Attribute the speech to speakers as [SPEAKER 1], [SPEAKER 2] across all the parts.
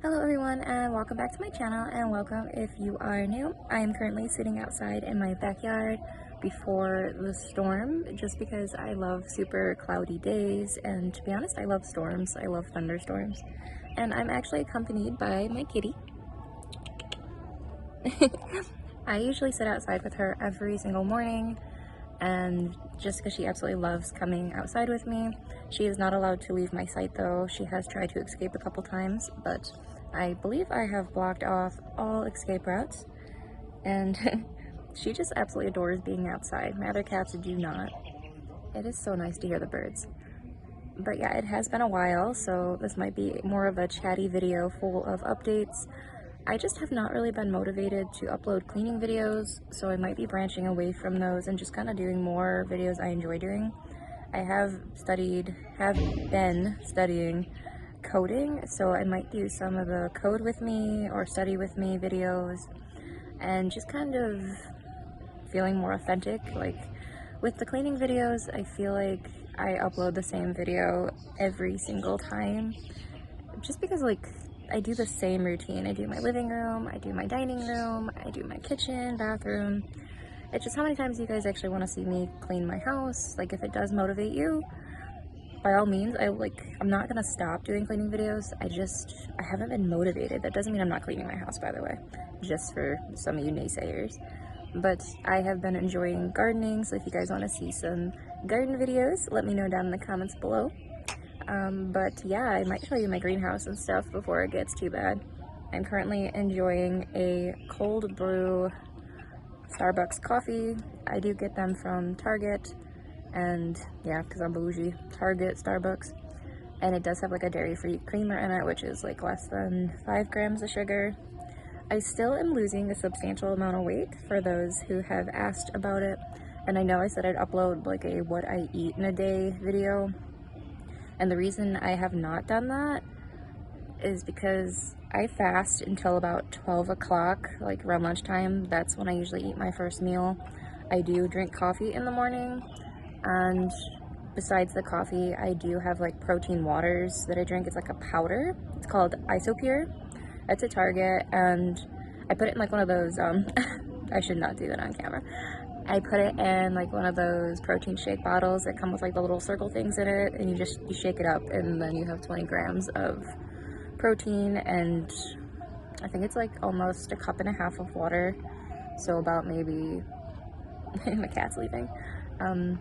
[SPEAKER 1] Hello everyone and welcome back to my channel, and welcome if you are new. I am currently sitting outside in my backyard before the storm just because I love super cloudy days, and to be honest I love storms. I love thunderstorms, and I'm actually accompanied by my kitty. I usually sit outside with her every single morning, and just because she absolutely loves coming outside with me. She is not allowed to leave my sight though. She has tried to escape a couple times, but I believe I have blocked off all escape routes, and she just absolutely adores being outside. My other cats do not. It is so nice to hear the birds. But yeah, it has been a while, so this might be more of a chatty video full of updates. I just have not really been motivated to upload cleaning videos, so I might be branching away from those and just kind of doing more videos I enjoy doing. I have been studying coding, so I might do some of the code with me or study with me videos, and just kind of feeling more authentic. Like with the cleaning videos, I feel like I upload the same video every single time, just because like I do the same routine. I do my living room, I do my dining room, I do my kitchen, bathroom. It's just how many times you guys actually want to see me clean my house. Like if it does motivate you, by all means, I'm not gonna stop doing cleaning videos. I haven't been motivated. That doesn't mean I'm not cleaning my house, by the way, just for some of you naysayers. But I have been enjoying gardening, so if you guys want to see some garden videos, let me know down in the comments below. But yeah, I might show you my greenhouse and stuff before it gets too bad. I'm currently enjoying a cold brew Starbucks coffee. I do get them from Target, and yeah, because I'm bougie, Target, Starbucks. And it does have like a dairy-free creamer in it, which is like less than 5 grams of sugar. I still am losing a substantial amount of weight for those who have asked about it. And I know I said I'd upload like a what I eat in a day video. And the reason I have not done that is because I fast until about 12 o'clock, like around lunchtime. That's when I usually eat my first meal. I do drink coffee in the morning, and besides the coffee, I do have like protein waters that I drink. It's like a powder. It's called Isopure. It's at Target, and I put it in like one of those, I should not do that on camera. I put it in like one of those protein shake bottles that come with like the little circle things in it, and you shake it up, and then you have 20 grams of protein, and I think it's like almost a cup and a half of water. So about maybe, my cat's leaving. So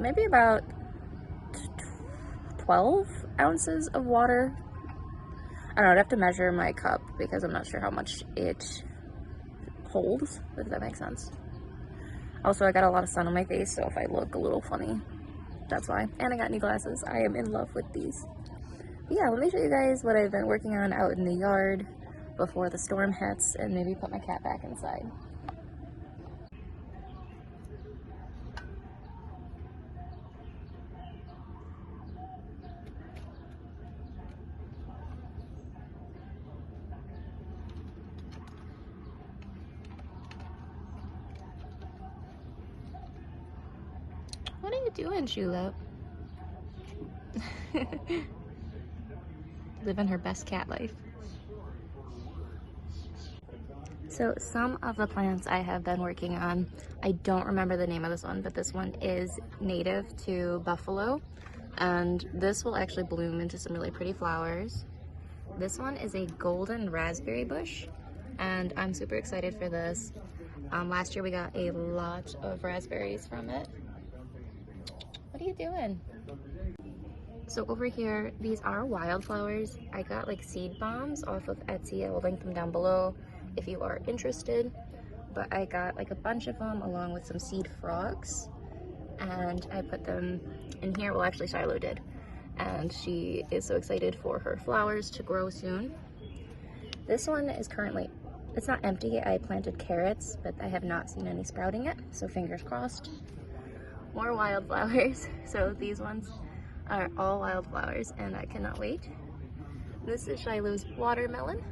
[SPEAKER 1] maybe about 12 ounces of water. I don't know, I'd have to measure my cup because I'm not sure how much it holds, if that makes sense. Also, I got a lot of sun on my face, so if I look a little funny, that's why. And I got new glasses. I am in love with these. But yeah, let me show you guys what I've been working on out in the yard before the storm hits, and maybe put my cat back inside. What are you doing, Shiloh? Living her best cat life. So some of the plants I have been working on, I don't remember the name of this one, but this one is native to Buffalo, and this will actually bloom into some really pretty flowers. This one is a golden raspberry bush, and I'm super excited for this. Last year we got a lot of raspberries from it. What are you doing? So over here, these are wildflowers. I got like seed bombs off of Etsy. I will link them down below if you are interested. But I got like a bunch of them along with some seed frogs, and I put them in here. Well, actually Shiloh did, and she is so excited for her flowers to grow soon. This one is currently, it's not empty. I planted carrots, but I have not seen any sprouting yet, so fingers crossed. More wildflowers. So these ones are all wildflowers, and I cannot wait. This is Shiloh's watermelon.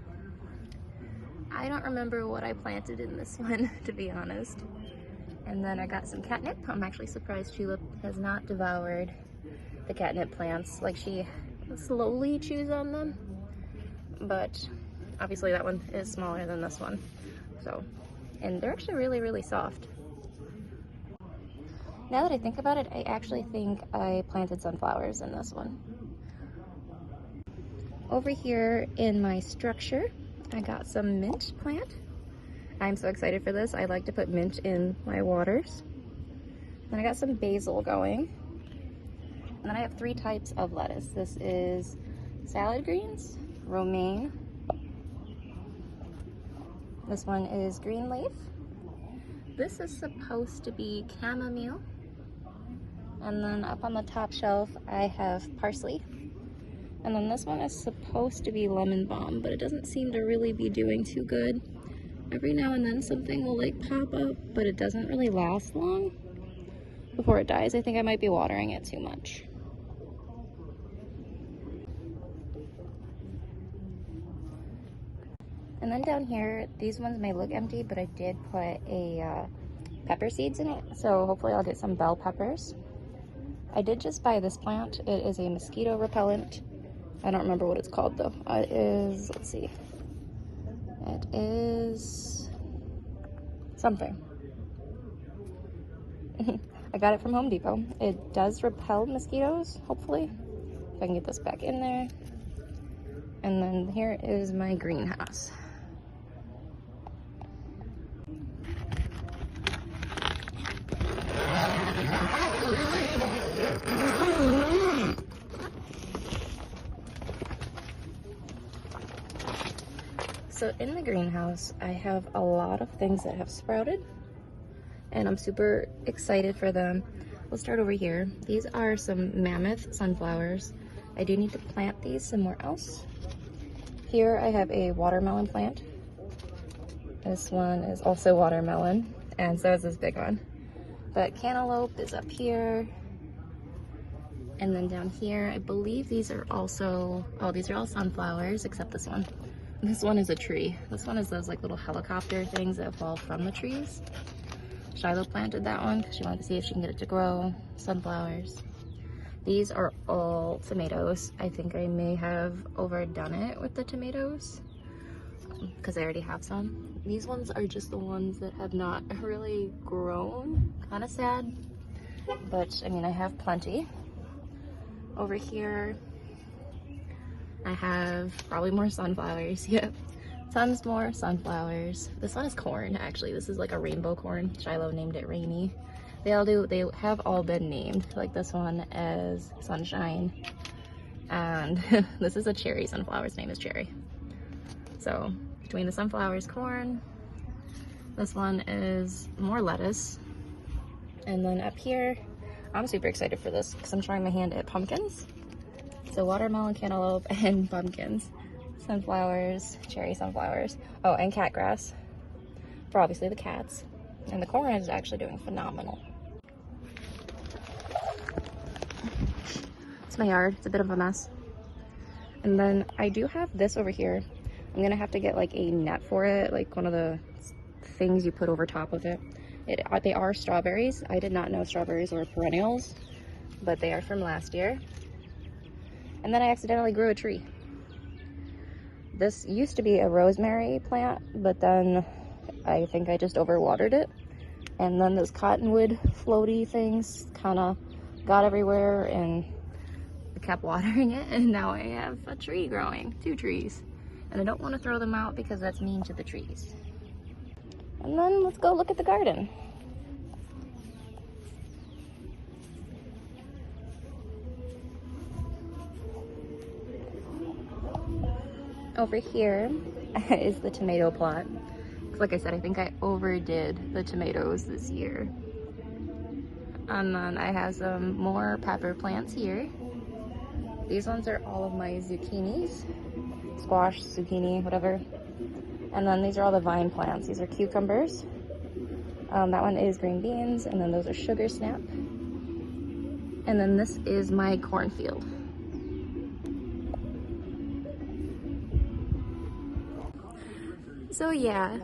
[SPEAKER 1] I don't remember what I planted in this one, to be honest. And then I got some catnip. I'm actually surprised Tulip has not devoured the catnip plants. Like, she slowly chews on them, but obviously that one is smaller than this one. So, and they're actually really, really soft. Now that I think about it, I actually think I planted sunflowers in this one. Over here in my structure, I got some mint plant. I'm so excited for this. I like to put mint in my waters. Then I got some basil going. And then I have 3 types of lettuce. This is salad greens, romaine. This one is green leaf. This is supposed to be chamomile. And then up on the top shelf, I have parsley. And then this one is supposed to be lemon balm, but it doesn't seem to really be doing too good. Every now and then something will like pop up, but it doesn't really last long before it dies. I think I might be watering it too much. And then down here, these ones may look empty, but I did put a pepper seeds in it, so hopefully I'll get some bell peppers. I did just buy this plant. It is a mosquito repellent. I don't remember what it's called though. It is, let's see. It is something. I got it from Home Depot. It does repel mosquitoes, hopefully. If I can get this back in there. And then here is my greenhouse. So in the greenhouse, I have a lot of things that have sprouted, and I'm super excited for them. We'll start over here. These are some Mammoth Sunflowers. I do need to plant these somewhere else. Here I have a watermelon plant. This one is also watermelon, and so is this big one. But cantaloupe is up here. And then down here, I believe these are also, oh, these are all sunflowers, except this one. This one is a tree. This one is those like little helicopter things that fall from the trees. Shiloh planted that one because she wanted to see if she can get it to grow. Sunflowers. These are all tomatoes. I think I may have overdone it with the tomatoes because I already have some. These ones are just the ones that have not really grown. Kind of sad, but I mean, I have plenty. Over here, I have probably more sunflowers. Yep, tons more sunflowers. This one is corn, actually. This is like a rainbow corn. Shiloh named it Rainy. They have all been named. Like this one as Sunshine. And this is a cherry sunflower. Its name is Cherry. So between the sunflowers, corn, this one is more lettuce. And then up here, I'm super excited for this because I'm trying my hand at pumpkins. So watermelon, cantaloupe, and pumpkins. Sunflowers, cherry sunflowers. Oh, and cat grass for obviously the cats. And the corn is actually doing phenomenal. It's my yard. It's a bit of a mess. And then I do have this over here. I'm gonna have to get like a net for it, like one of the things you put over top of it. They are strawberries. I did not know strawberries were perennials, but they are from last year. And then I accidentally grew a tree. This used to be a rosemary plant, but then I think I just overwatered it. And then those cottonwood floaty things kind of got everywhere, and I kept watering it, and now I have a tree growing, 2 trees. And I don't want to throw them out because that's mean to the trees. And then let's go look at the garden. Over here is the tomato plot. Like I said, I think I overdid the tomatoes this year. And then I have some more pepper plants here. These ones are all of my zucchinis. Squash, zucchini, whatever. And then these are all the vine plants. These are cucumbers. That one is green beans, and then those are sugar snap. And then this is my cornfield. So yeah,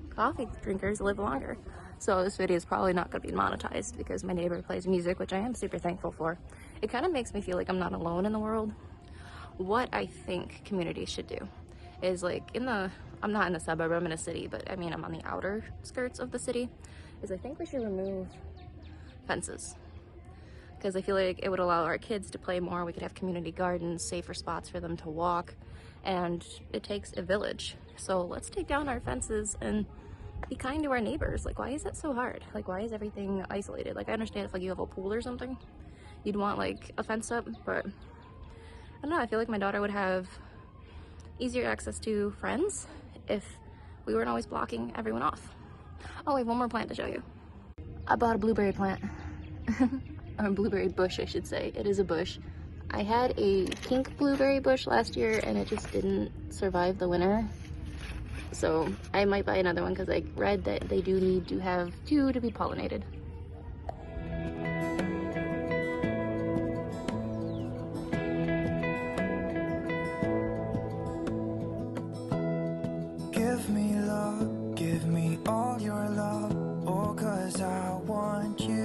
[SPEAKER 1] coffee drinkers live longer. So this video is probably not going to be monetized because my neighbor plays music, which I am super thankful for. It kind of makes me feel like I'm not alone in the world. What I think communities should do is like I'm not in the suburb, I'm in a city, but I mean, I'm on the outer skirts of the city, is I think we should remove fences. Because I feel like it would allow our kids to play more. We could have community gardens, safer spots for them to walk, and it takes a village. So let's take down our fences and be kind to our neighbors. Like, why is that so hard? Like, why is everything isolated? Like, I understand if like you have a pool or something, you'd want like a fence up, but I don't know, I feel like my daughter would have easier access to friends if we weren't always blocking everyone off. Oh, I have one more plant to show you. I bought a blueberry plant. Or a blueberry bush, I should say. It is a bush. I had a pink blueberry bush last year and it just didn't survive the winter. So I might buy another one because I read that they do need to have 2 to be pollinated.
[SPEAKER 2] Give me love, give me all your love, oh, 'cause I want you.